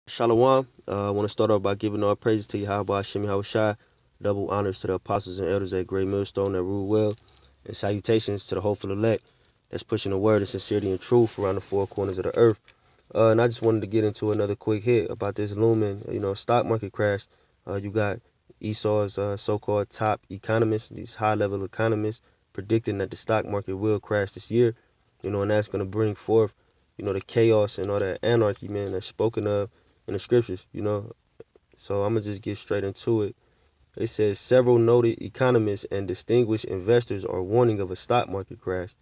Shalom. I want to start off by giving all praises to Yahweh Hashem Yahushai, double honors to the apostles and elders at Great Millstone that rule well, and salutations to the hopeful elect that's pushing the word of sincerity and truth around the four corners of the earth. And I just wanted to get into another quick hit about this looming, stock market crash. You got Esau's so-called top economists, these high-level economists, predicting that the stock market will crash this year, and that's going to bring forth, the chaos and all that anarchy, man, that's spoken of in the scriptures. So I'm gonna just get straight into it. It says several noted economists and distinguished investors are warning of a stock market crash.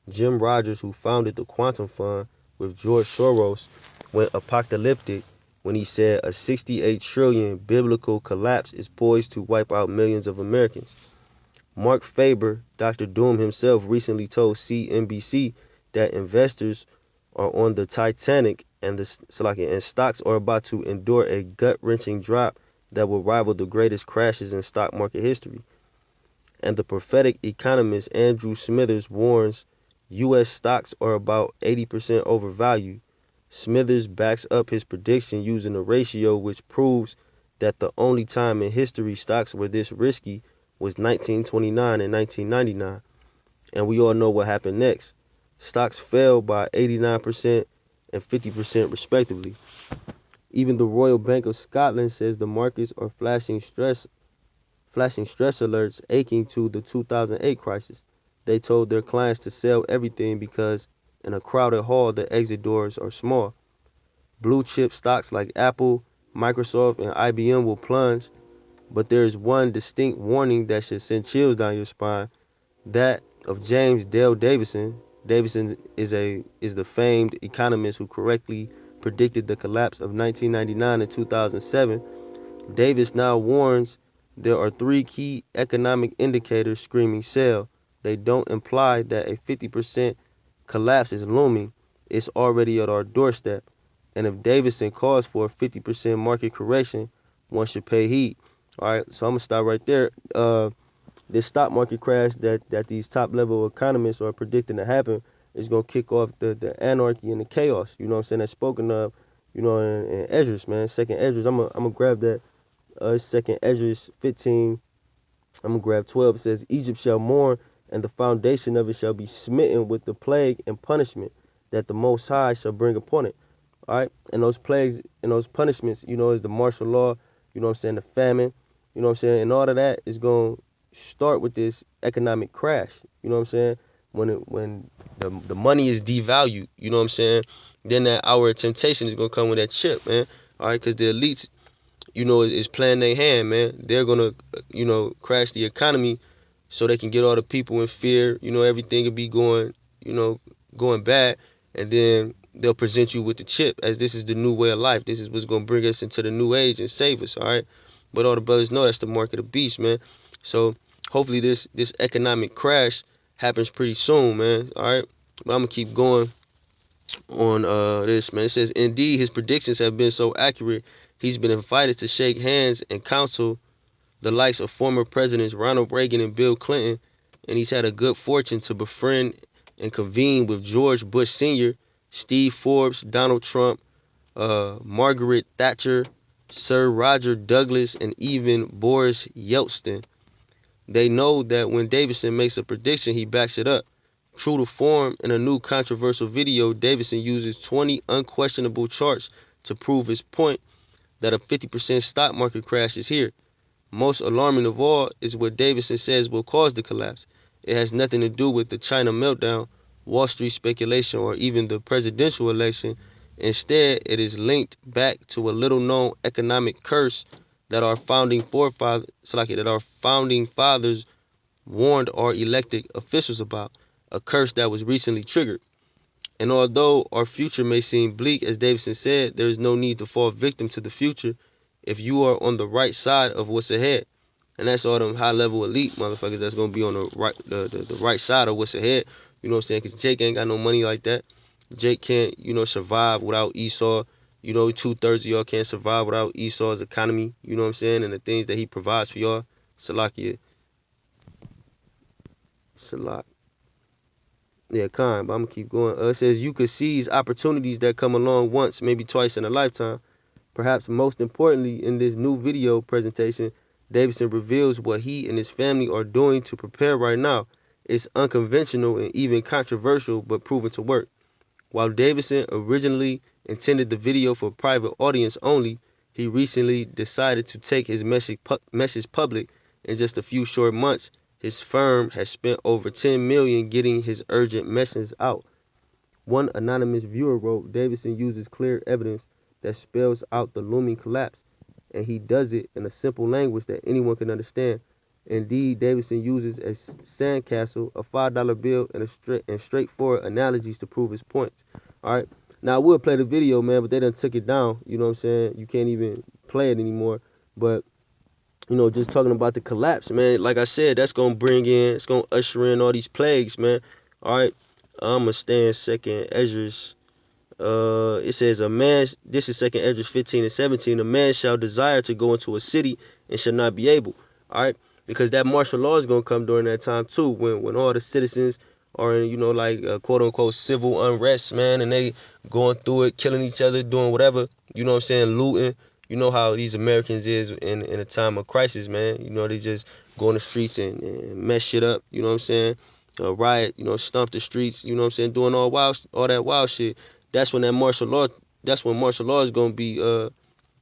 Jim Rogers, who founded the Quantum Fund with George Soros, went apocalyptic when he said a 68 trillion biblical collapse is poised to wipe out millions of Americans. Mark Faber, Dr. Doom himself, recently told CNBC that investors are on the Titanic and stocks are about to endure a gut-wrenching drop that will rival the greatest crashes in stock market history. And the prophetic economist Andrew Smithers warns U.S. stocks are about 80% overvalued. Smithers backs up his prediction using a ratio which proves that the only time in history stocks were this risky was 1929 and 1999. And we all know what happened next. Stocks fell by 89% and 50% respectively. Even the Royal Bank of Scotland says the markets are flashing stress alerts aching to the 2008 crisis. They told their clients to sell everything because in a crowded hall the exit doors are small. Blue chip stocks like Apple, Microsoft, and IBM will plunge, but there is one distinct warning that should send chills down your spine, that of James Dale Davison. Davison is the famed economist who correctly predicted the collapse of 1999 and 2007. Davis now warns there are three key economic indicators screaming sell. They don't imply that a 50% collapse is looming. It's already at our doorstep. And if Davison calls for a 50% market correction, one should pay heed. All right, so I'm gonna stop right there. This stock market crash that these top level economists are predicting to happen is gonna kick off the anarchy and the chaos. You know what I'm saying? That's spoken of, in Esdras, man. Second Esdras. I'm gonna grab that. Second Esdras 15. I'm gonna grab 12. It says Egypt shall mourn, and the foundation of it shall be smitten with the plague and punishment that the Most High shall bring upon it. All right, and those plagues and those punishments, is the martial law. You know what I'm saying? The famine. You know what I'm saying? And all of that is going to start with this economic crash. You know what I'm saying? When the money is devalued. You know what I'm saying? Then that hour of temptation is gonna come with that chip, man. All right, because the elites, is playing their hand, man. They're gonna, crash the economy so they can get all the people in fear. Everything will be going bad, and then they'll present you with the chip as this is the new way of life. This is what's gonna bring us into the new age and save us. All right, but all the brothers know that's the mark of the beast, man. So hopefully this economic crash happens pretty soon, man. All right, but I'm gonna keep going on this, man. It says, indeed, his predictions have been so accurate, he's been invited to shake hands and counsel the likes of former presidents Ronald Reagan and Bill Clinton, and he's had a good fortune to befriend and convene with George Bush Sr., Steve Forbes, Donald Trump, Margaret Thatcher, Sir Roger Douglas, and even Boris Yeltsin. They know that when Davison makes a prediction, he backs it up. True to form, in a new controversial video, Davison uses 20 unquestionable charts to prove his point that a 50% stock market crash is here. Most alarming of all is what Davison says will cause the collapse. It has nothing to do with the China meltdown, Wall Street speculation, or even the presidential election. Instead, it is linked back to a little-known economic curse that our founding fathers warned our elected officials about, a curse that was recently triggered. And although our future may seem bleak, as Davison said, there is no need to fall victim to the future if you are on the right side of what's ahead. And that's all them high level elite motherfuckers that's gonna be on the right side of what's ahead. You know what I'm saying? Because Jake ain't got no money like that. Jake can't, survive without Esau. 2/3 of y'all can't survive without Esau's economy. You know what I'm saying? And the things that he provides for y'all. Salakia. Salak. Yeah, Khan, but I'm gonna keep going. It says you could seize opportunities that come along once, maybe twice in a lifetime. Perhaps most importantly, in this new video presentation, Davidson reveals what he and his family are doing to prepare right now. It's unconventional and even controversial, but proven to work. While Davidson originally intended the video for private audience only, he recently decided to take his message public. In just a few short months, his firm has spent over $10 million getting his urgent message out. One anonymous viewer wrote, Davidson uses clear evidence that spells out the looming collapse, and he does it in a simple language that anyone can understand. Indeed, Davidson uses a sandcastle, a $5 bill, and straightforward analogies to prove his points. All right. Now, I would play the video, man, but they done took it down. You know what I'm saying? You can't even play it anymore. But, just talking about the collapse, man, like I said, it's going to usher in all these plagues, man. All right. I'm going to stay in second Esdras. It says, this is second Esdras 15 and 17, a man shall desire to go into a city and shall not be able. All right. Because that martial law is going to come during that time too, when all the citizens are in, like quote unquote civil unrest, man, and they going through it, killing each other, doing whatever, you know what I'm saying, looting. You know how these Americans is in a time of crisis, man. They just go in the streets and mess shit up, you know what I'm saying? Riot, stomp the streets, you know what I'm saying, doing all that wild shit. That's when martial law is gonna be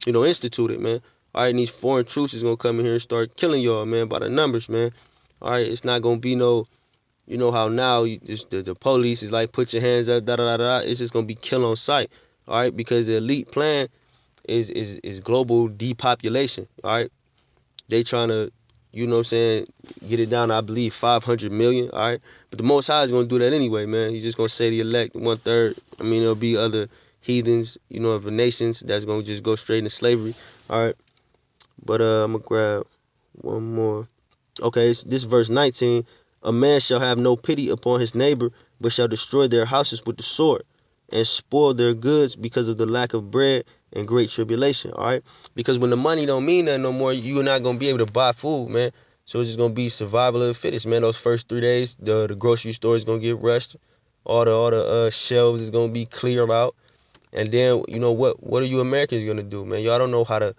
instituted, man. All right, and these foreign troops is gonna come in here and start killing y'all, man, by the numbers, man. All right, it's not gonna be no, how now the police is like, put your hands up, da da da da. It's just gonna be kill on sight. All right, because the elite plan is global depopulation. All right, they trying to, what I'm saying, get it down to, I believe, 500 million. All right, but the Most High is gonna do that anyway, man. He's just gonna say the elect 1/3. I mean, there'll be other heathens, of the nations that's gonna just go straight into slavery. All right, but I'm gonna grab one more. Okay, this verse 19. A man shall have no pity upon his neighbor, but shall destroy their houses with the sword, and spoil their goods because of the lack of bread and great tribulation. All right, because when the money don't mean nothing no more, you're not gonna be able to buy food, man. So it's just gonna be survival of the fittest, man. Those first 3 days, the grocery store is gonna get rushed. All the shelves is gonna be cleared out. And then, what are you Americans gonna do, man? Y'all don't know how to,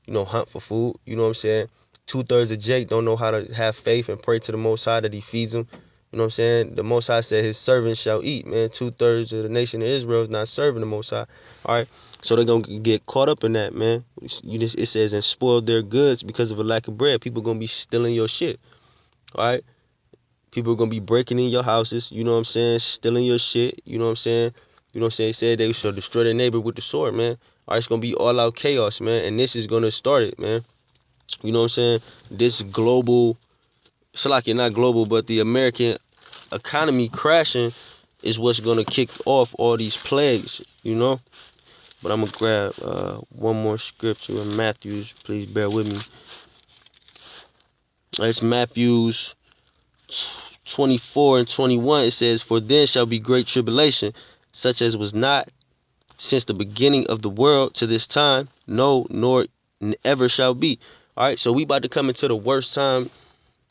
hunt for food. You know what I'm saying? 2/3 of Jake don't know how to have faith and pray to the Most High that he feeds them. You know what I'm saying? The Most High said his servants shall eat, man. 2/3 of the nation of Israel is not serving the Most High. All right. So they're gonna get caught up in that, man. It says, and spoil their goods because of a lack of bread. People gonna be stealing your shit. All right. People are gonna be breaking in your houses, you know what I'm saying, stealing your shit, you know what I'm saying. It said they shall destroy their neighbor with the sword, man. All right, it's gonna be all out chaos, man, and this is gonna start it, man. You know what I'm saying? This global, Salaki, not global, but the American economy crashing is what's gonna kick off all these plagues, But I'm gonna grab one more scripture in Matthews. Please bear with me. It's Matthews 24 and 21. It says, for then shall be great tribulation, such as was not since the beginning of the world to this time, no, nor ever shall be. All right, so we about to come into the worst time,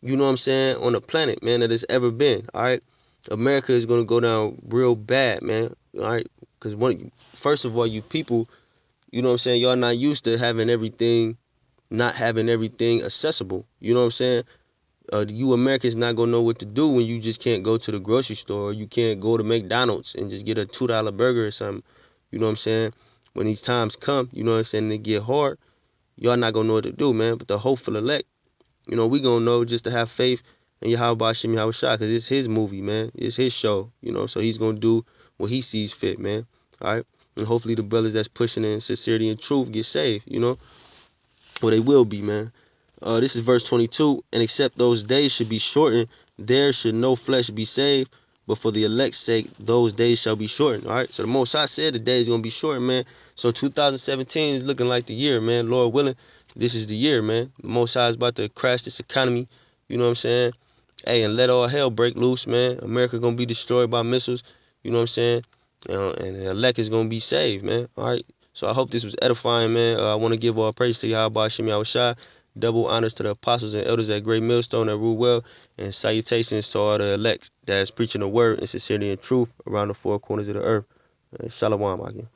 you know what I'm saying, on the planet, man, that has ever been. All right, America is going to go down real bad, man. All right, because first of all, you people, you know what I'm saying, y'all not used to not having everything accessible. You know what I'm saying? You Americans not gonna know what to do when you just can't go to the grocery store, or you can't go to McDonald's and just get a $2 burger or something. You know what I'm saying? When these times come, you know what I'm saying, they get hard, y'all not gonna know what to do, man. But the hopeful elect, we gonna know just to have faith in Yahweh Hashem Yahushua, because it's his movie, man. It's his show, so he's gonna do what he sees fit, man. All right? And hopefully the brothers that's pushing in sincerity and truth get saved, Well, they will be, man. This is verse 22. And except those days should be shortened, there should no flesh be saved. But for the elect's sake, those days shall be shortened. All right. So the Most High said the day is going to be shortened, man. So 2017 is looking like the year, man. Lord willing, this is the year, man. The Most High is about to crash this economy. You know what I'm saying? Hey, and let all hell break loose, man. America going to be destroyed by missiles. You know what I'm saying? And the elect is going to be saved, man. All right. So I hope this was edifying, man. I want to give all praise to Yahweh Hashem Yahushua. Double honors to the apostles and elders at Great Millstone that rule well. And salutations to all the elect that is preaching the word in sincerity and truth around the four corners of the earth. Shalom, again.